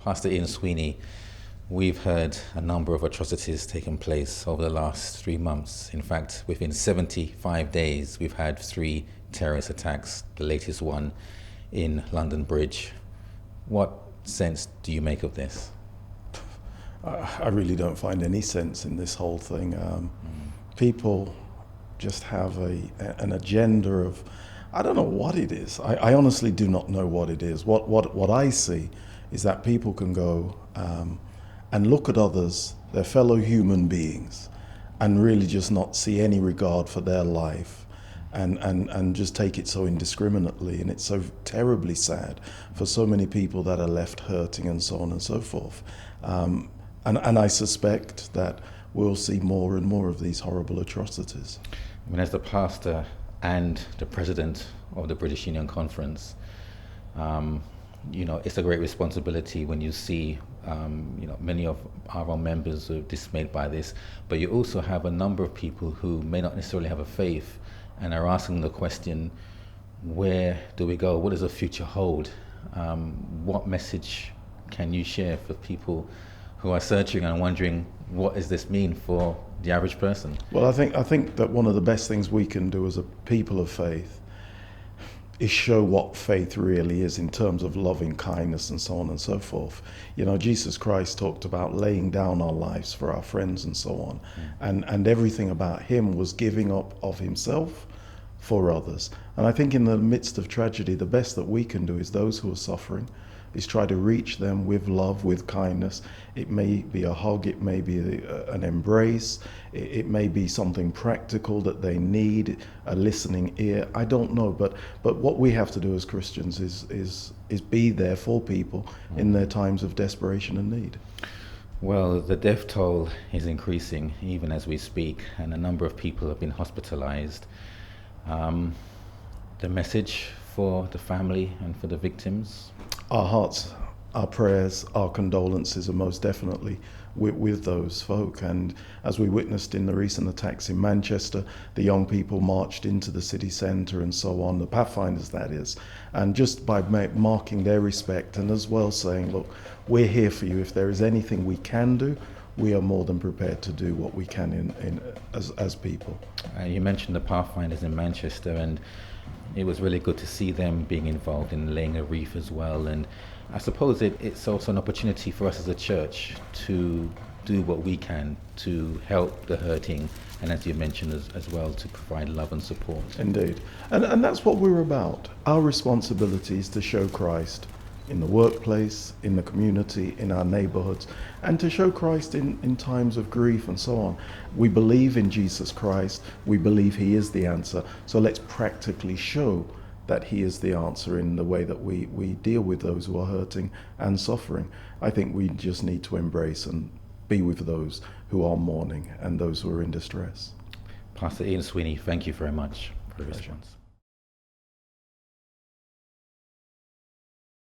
Pastor Ian Sweeney, we've heard a number of atrocities taking place over the last 3 months. In fact, within 75 days, we've had 3 terrorist attacks, the latest one in London Bridge. What sense do you make of this? I really don't find any sense in this whole thing. People just have an agenda of, I don't know what it is. I honestly do not know what it is. What I see is that people can go and look at others, their fellow human beings, and really just not see any regard for their life and just take it so indiscriminately. And it's so terribly sad for so many people that are left hurting and so on and so forth. And I suspect that we'll see more and more of these horrible atrocities. I mean, as the pastor and the president of the British Union Conference, it's a great responsibility when you see, many of our own members are dismayed by this, but you also have a number of people who may not necessarily have a faith and are asking the question, where do we go? What does the future hold? What message can you share for people who are searching and wondering, what does this mean for the average person? Well, I think that one of the best things we can do as a people of faith is show what faith really is in terms of loving kindness and so on and so forth. Jesus Christ talked about laying down our lives for our friends and so on. And everything about him was giving up of himself for others. And I think in the midst of tragedy, the best that we can do is those who are suffering, is try to reach them with love, with kindness. It may be a hug, it may be an embrace, it may be something practical that they need, a listening ear. I don't know, but what we have to do as Christians is be there for people in their times of desperation and need. Well, the death toll is increasing even as we speak, and a number of people have been hospitalized. The message for the family and for the victims? Our hearts, our prayers, our condolences are most definitely with those folk. And as we witnessed in the recent attacks in Manchester, the young people marched into the city centre and so on, the Pathfinders that is, and just by marking their respect and as well saying, look, we're here for you. If there is anything we can do, we are more than prepared to do what we can as people. You mentioned the Pathfinders in Manchester, and it was really good to see them being involved in laying a wreath as well. And I suppose it's also an opportunity for us as a church to do what we can to help the hurting, and as you mentioned as well, to provide love and support. Indeed. And that's what we're about. Our responsibility is to show Christ in the workplace, in the community, in our neighborhoods, and to show Christ in times of grief and so on. We believe in Jesus Christ. We believe he is the answer. So let's practically show that he is the answer in the way that we deal with those who are hurting and suffering. I think we just need to embrace and be with those who are mourning and those who are in distress. Pastor Ian Sweeney, thank you very much for your response.